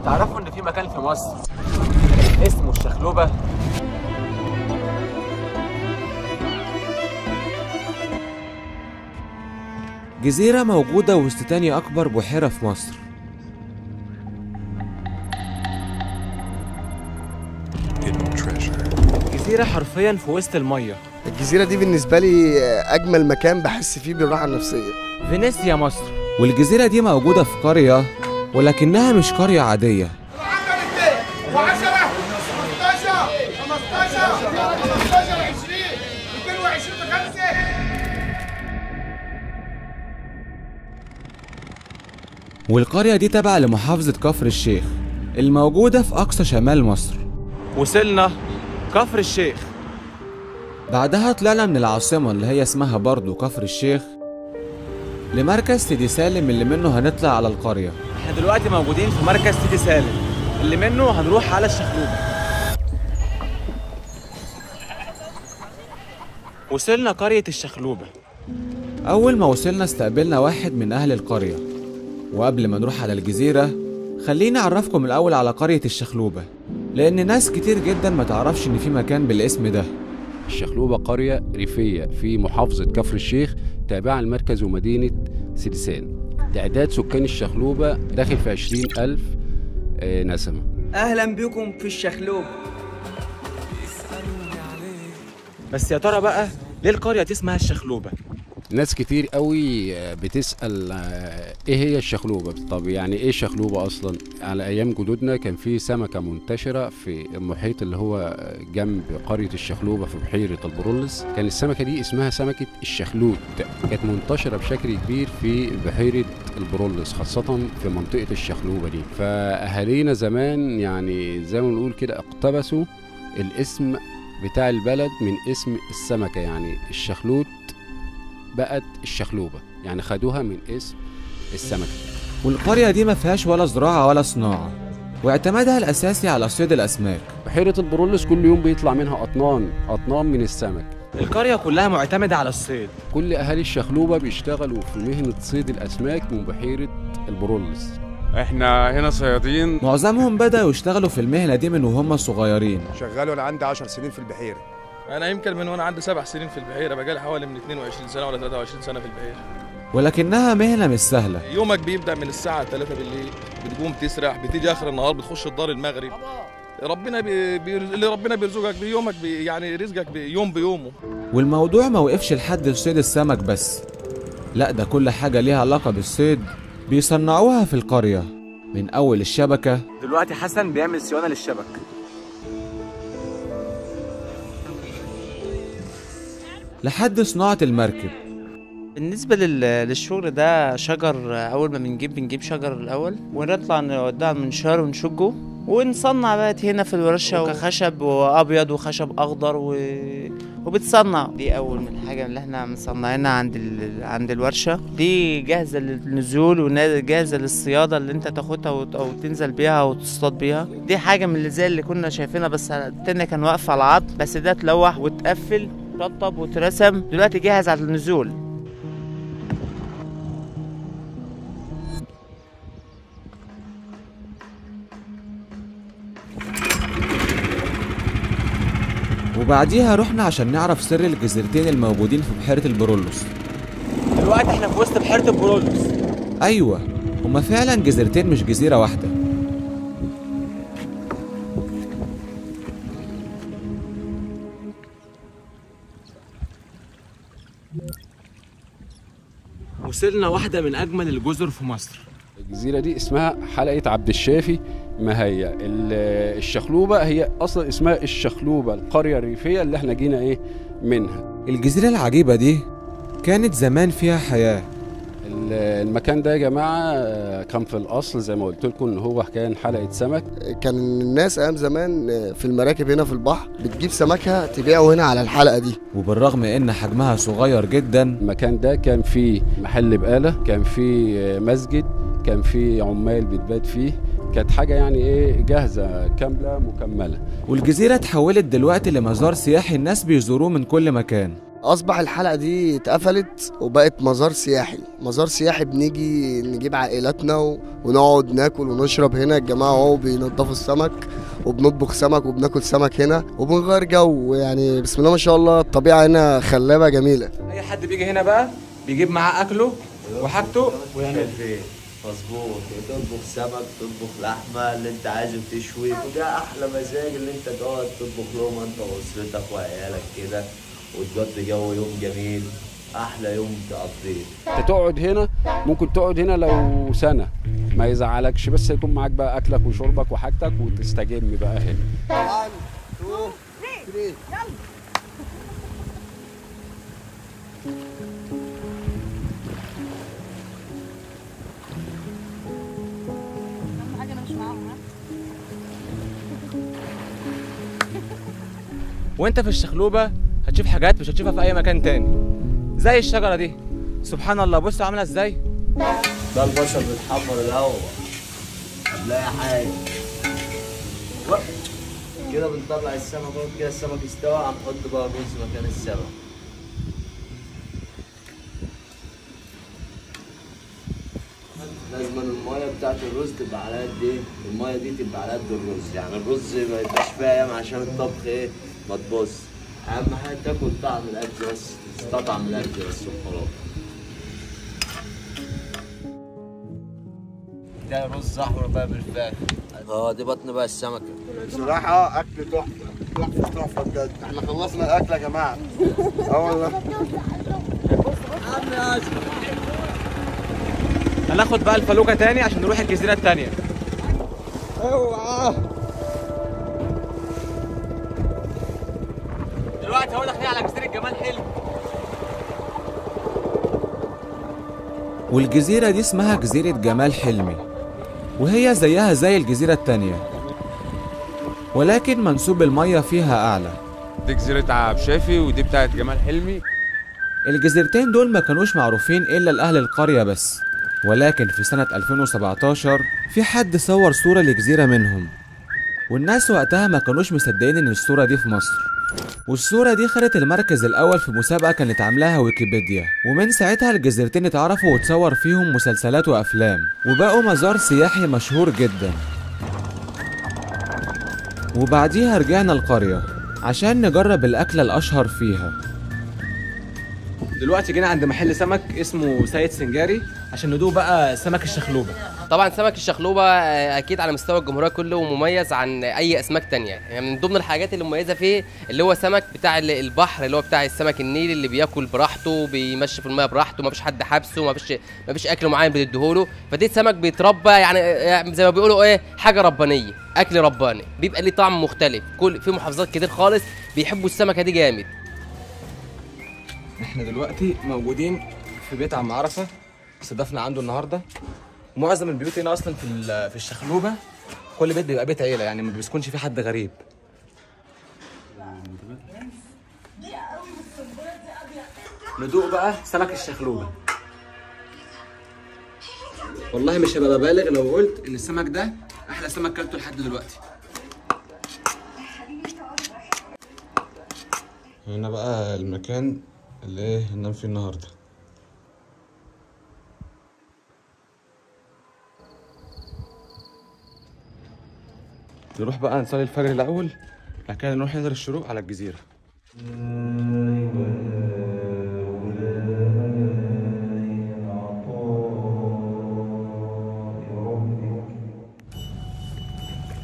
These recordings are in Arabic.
تعرفوا ان في مكان في مصر اسمه الشخلوبة؟ جزيرة موجودة وسط تاني أكبر بحيرة في مصر. الجزيرة حرفيا في وسط المية. الجزيرة دي بالنسبة لي أجمل مكان بحس فيه بالراحة النفسية. فينيسيا مصر. والجزيرة دي موجودة في قرية، ولكنها مش قرية عادية. والقرية دي تابعة لمحافظة كفر الشيخ الموجودة في أقصى شمال مصر. وصلنا كفر الشيخ، بعدها طلعنا من العاصمة اللي هي اسمها برضو كفر الشيخ لمركز سيدي سالم اللي منه هنطلع على القرية. احنا دلوقتي موجودين في مركز سيدي سالم اللي منه هنروح على الشخلوبة. وصلنا قرية الشخلوبة. أول ما وصلنا استقبلنا واحد من أهل القرية، وقبل ما نروح على الجزيرة خليني أعرفكم الأول على قرية الشخلوبة، لأن ناس كتير جدا ما تعرفش إن في مكان بالاسم ده. الشخلوبة قرية ريفية في محافظة كفر الشيخ تابعة لمركز ومدينة سيدي سالم. تعداد سكان الشخلوبة داخل في 20,000 نسمة. أهلا بكم في الشخلوبة. بس يا ترى بقى ليه القرية دي اسمها الشخلوبة؟ ناس كتير قوي بتسأل ايه هي الشخلوبة. طب يعني ايه الشخلوبة اصلا؟ على ايام جدودنا كان في سمكة منتشرة في المحيط اللي هو جنب قرية الشخلوبة في بحيرة البرولس. كان السمكة دي اسمها سمكة الشخلوت، كانت منتشرة بشكل كبير في بحيرة البرولس خاصة في منطقة الشخلوبة دي. فأهالينا زمان يعني زي ما نقول كده اقتبسوا الاسم بتاع البلد من اسم السمكة، يعني الشخلوت بقت الشخلوبة، يعني خدوها من اسم السمكة. والقرية دي ما فيهاش ولا زراعة ولا صناعة، واعتمادها الأساسي على صيد الأسماك. بحيرة البرولس كل يوم بيطلع منها أطنان من السمك. القرية كلها معتمدة على الصيد. كل أهالي الشخلوبة بيشتغلوا في مهنة صيد الأسماك من بحيرة البرولس. احنا هنا صيادين، معظمهم بدأوا يشتغلوا في المهنة دي من وهم صغيرين. شغال وانا عندي 10 سنين في البحيرة. أنا يمكن من وأنا عندي 7 سنين في البحيرة، بقالي حوالي من 22 سنة ولا 23 سنة في البحيرة. ولكنها مهنة مش سهلة. يومك بيبدأ من الساعة 3 بالليل، بتقوم تسرح، بتيجي آخر النهار بتخش الدار المغرب. اللي ربنا بيرزقك بيومك يعني رزقك يوم بيومه. والموضوع ما وقفش لحد صيد السمك بس، لا ده كل حاجة ليها علاقة بالصيد بيصنعوها في القرية، من أول الشبكة. دلوقتي حسن بيعمل صيانة للشبك، لحد صناعة المركب. بالنسبة للشغل ده شجر، أول ما بنجيب شجر الأول ونطلع نوديه على المنشار ونشجه ونصنع بقى هنا في الورشة، وخشب وأبيض وخشب أخضر وبتصنع. دي أول من الحاجة اللي احنا مصنعينها عند الورشة. دي جاهزة للنزول وجاهزة للصيادة اللي انت تاخدها أو تنزل بيها أو تصطاد بيها. دي حاجة من اللي زي اللي كنا شايفينها، بس التانية كان واقف على العظم، بس ده اتلوح واتقفل ترطب وترسم، دلوقتي جاهز على النزول. وبعديها رحنا عشان نعرف سر الجزيرتين الموجودين في بحيرة البرولس. دلوقتي احنا في وسط بحيرة البرولس. ايوه، هما فعلا جزيرتين مش جزيرة واحدة. وصلنا واحدة من أجمل الجزر في مصر. الجزيرة دي اسمها حلقة عبد الشافي مهيا. الشخلوبة هي أصلا اسمها الشخلوبة، القرية الريفية اللي احنا جينا منها. الجزيرة العجيبة دي كانت زمان فيها حياة. المكان ده يا جماعة كان في الأصل زي ما قلت لكم إن هو كان حلقة سمك. كان الناس أيام زمان في المراكب هنا في البحر بتجيب سمكها تبيعه هنا على الحلقة دي. وبالرغم إن حجمها صغير جدا، المكان ده كان فيه محل بقالة، كان فيه مسجد، كان فيه عمال بتبات فيه، كانت حاجة يعني جاهزة كاملة مكملة. والجزيرة اتحولت دلوقتي لمزار سياحي الناس بيزوروه من كل مكان. اصبح الحلقه دي اتقفلت وبقت مزار سياحي. مزار سياحي بنيجي نجيب عائلاتنا ونقعد ناكل ونشرب هنا. الجماعه اهو بينضفوا السمك وبنطبخ سمك وبناكل سمك هنا وبنغير جو. يعني بسم الله ما شاء الله الطبيعه هنا خلابه جميله. اي حد بيجي هنا بقى بيجيب معاه اكله وحاجته ويعمل فين مظبوط، تطبخ سمك، تطبخ لحمه اللي انت عايزه، تشوي، وده احلى مزاج اللي انت تقعد تطبخ لهم انت واسرتك وعيالك كده وتقضي جو يوم جميل، احلى يوم تقضيه. انت تقعد هنا، ممكن تقعد هنا لو سنه ما يزعلكش، بس يكون معاك بقى اكلك وشربك وحاجتك وتستجم بقى هنا. 1 2 3 وانت في الشخلوبه هتشوف حاجات مش هتشوفها في اي مكان تاني، زي الشجره دي. سبحان الله، بص عامله ازاي. ده البصل بيتحمر الاول قبل اي حاجه، كده بنطلع السمك اهو. كده السمك استوى، هنحط بقى الرز مكان السمك. لازم الميه بتاعت الرز تبقى على قد ايه؟ الميه دي تبقى على قد الرز، يعني الرز ما يبقاش فاهم عشان الطبخ ايه؟ ما تبص. اهم حاجه تاكل طعم الاكل بس، تستطعم الاكل بس وخلاص. ده رز احمر بقى بالفراخ. دي بطن بقى السمكه. بصراحه اكل تحفه تحفه تحفه بجد. احنا خلصنا الاكل يا جماعه. والله. هناخد بقى الفلوكه تاني عشان نروح الجزيره التانيه. اوعى. دلوقتي اهو داخلين على جزيره جمال حلمي. والجزيره دي اسمها جزيره جمال حلمي، وهي زيها زي الجزيره التانيه، ولكن منسوب الميه فيها اعلى. دي جزيرة عبد شافي ودي بتاعت جمال حلمي. الجزيرتين دول ما كانوش معروفين الا لاهل القريه بس، ولكن في سنه 2017 في حد صور صوره لجزيره منهم، والناس وقتها ما كانوش مصدقين ان الصوره دي في مصر. والصورة دي خدت المركز الأول في مسابقة كانت عاملاها ويكيبيديا، ومن ساعتها الجزيرتين اتعرفوا وتصور فيهم مسلسلات وأفلام، وبقوا مزار سياحي مشهور جدا. وبعديها رجعنا القرية عشان نجرب الأكلة الأشهر فيها. دلوقتي جينا عند محل سمك اسمه سيد سنجاري عشان ندوق بقى سمك الشخلوبة. طبعا سمك الشخلوبة اكيد على مستوى الجمهورية كله مميز عن اي اسماك تانية. يعني من ضمن الحاجات اللي مميزة فيه اللي هو سمك بتاع البحر، اللي هو بتاع السمك النيل اللي بياكل براحته، بيمشي في المية براحته، مفيش حد حابسه، مفيش اكل معين بتديهوله. فدي سمك بيتربى يعني زي ما بيقولوا ايه، حاجة ربانية، اكل رباني، بيبقى ليه طعم مختلف. في محافظات كتير خالص بيحبوا السمكة دي جامد. احنا دلوقتي موجودين في بيت عم عرفة، استضفنا عنده النهارده. معظم البيوت هنا اصلا في الشخلوبه كل بيت بيبقى بيت عيله، يعني ما بيسكنش فيه حد غريب. ندوق بقى سمك الشخلوبه. والله مش هبقى ببالغ لو قلت ان السمك ده احلى سمك كلته لحد دلوقتي. هنا بقى المكان اللي هننام فيه النهارده. نروح بقى نصلي الفجر الاول، بعد كده نروح نحضر الشروق على الجزيره.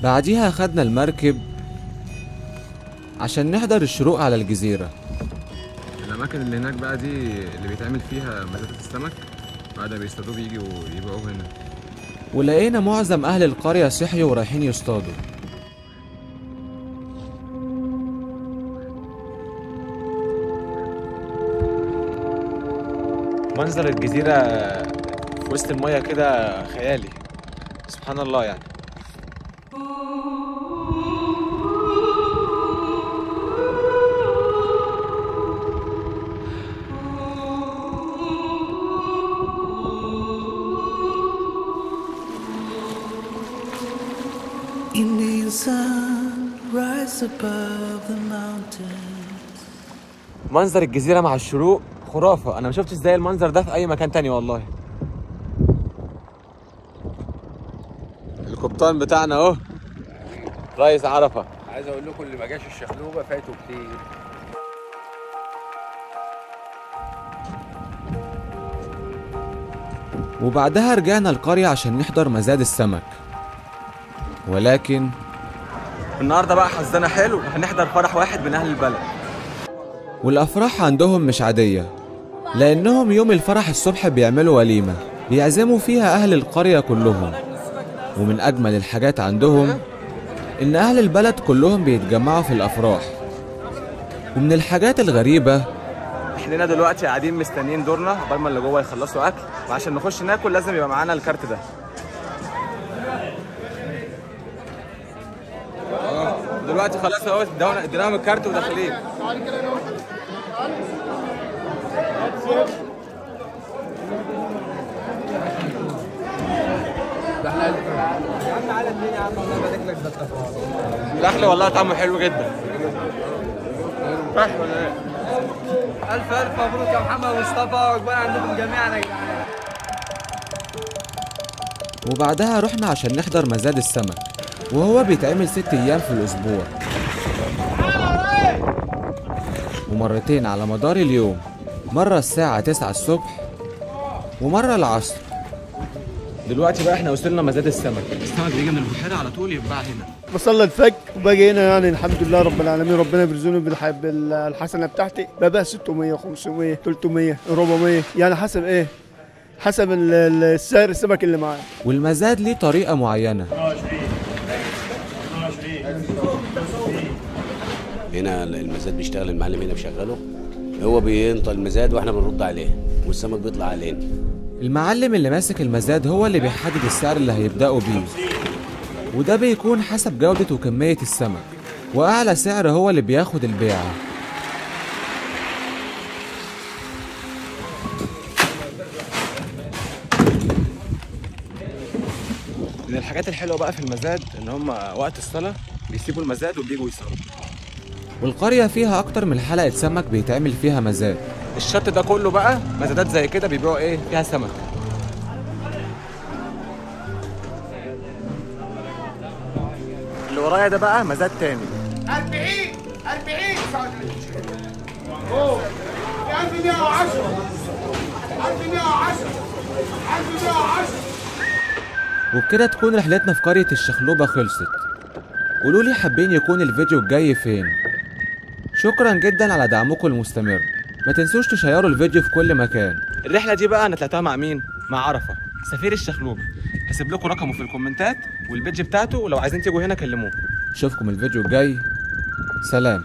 بعديها خدنا المركب عشان نحضر الشروق على الجزيره. الاماكن اللي هناك بقى دي اللي بيتعمل فيها مزادات السمك، بعد ما بيصطادوه بيجوا يبيعوه هنا. ولقينا معظم اهل القريه صحيوا ورايحين يصطادوا. منظر الجزيره في وسط الميه كده خيالي، سبحان الله يعني. منظر الجزيرة مع الشروق خرافة، انا ما شفتش زي المنظر ده في اي مكان تاني والله. القبطان بتاعنا اهو رئيس عرفة. عايز اقول لكم اللي ما جاش الشخلوبه فاتوا كتير. وبعدها رجعنا القرية عشان نحضر مزاد السمك، ولكن النهارده بقى حظنا حلو، هنحضر فرح واحد من اهل البلد. والافراح عندهم مش عادية، لانهم يوم الفرح الصبح بيعملوا وليمة بيعزموا فيها اهل القرية كلهم. ومن اجمل الحاجات عندهم ان اهل البلد كلهم بيتجمعوا في الافراح. ومن الحاجات الغريبة احنا دلوقتي قاعدين مستنيين دورنا قبل ما اللي جوه يخلصوا اكل، وعشان نخش ناكل لازم يبقى معانا الكارت ده. دلوقتي خلاص اهو اديناهم الكارت وداخلين. الاكل والله طعمه حلو جدا. صح ولا ايه؟ الف الف مبروك يا محمد ومصطفى، وعقبال عندكم جميعا يا جدعان. وبعدها رحنا عشان نحضر مزاد السمك، وهو بيتعمل 6 أيام في الأسبوع، ومرتين على مدار اليوم، مرة الساعة 9 الصبح ومرة العصر. دلوقتي بقى احنا وصلنا مزاد السمك. السمك بيجي من البحيرة على طول يتباع هنا. بصلي الفجر وباجي هنا، يعني الحمد لله رب العالمين، ربنا بيرزقني بالحسنة بتاعتي، ببقى 600 500 300 400، يعني حسب ايه؟ حسب السعر السمك اللي معايا. والمزاد ليه طريقة معينة. هنا المزاد بيشتغل، المعلم هنا بيشغله، هو بينطق المزاد واحنا بنرد عليه والسمك بيطلع علينا. المعلم اللي ماسك المزاد هو اللي بيحدد السعر اللي هيبدأوا بيه، وده بيكون حسب جودة وكمية السمك، وأعلى سعر هو اللي بياخد البيعة. من الحاجات الحلوة بقى في المزاد إن هم وقت الصلاة بيسيبوا المزاد وبيجوا يصلوا. والقرية فيها أكتر من حلقة سمك بيتعمل فيها مزاد. الشط ده كله بقى مزادات زي كده بيبيعوا إيه فيها سمك. اللي ورايا ده بقى مزاد تاني. 40 اوه 1110 1110 1110. وبكده تكون رحلتنا في قرية الشخلوبة خلصت. قولوا لي حابين يكون الفيديو الجاي فين. شكرا جدا على دعمكم المستمر، ما تنسوش تشيروا الفيديو في كل مكان. الرحلة دي بقى انا طلعتها مع مين؟ مع عرفة سفير الشخلوبة. هسيب لكم رقمه في الكومنتات والبيدج بتاعته، ولو عايزين تيجوا هنا كلموه. اشوفكم الفيديو الجاي، سلام.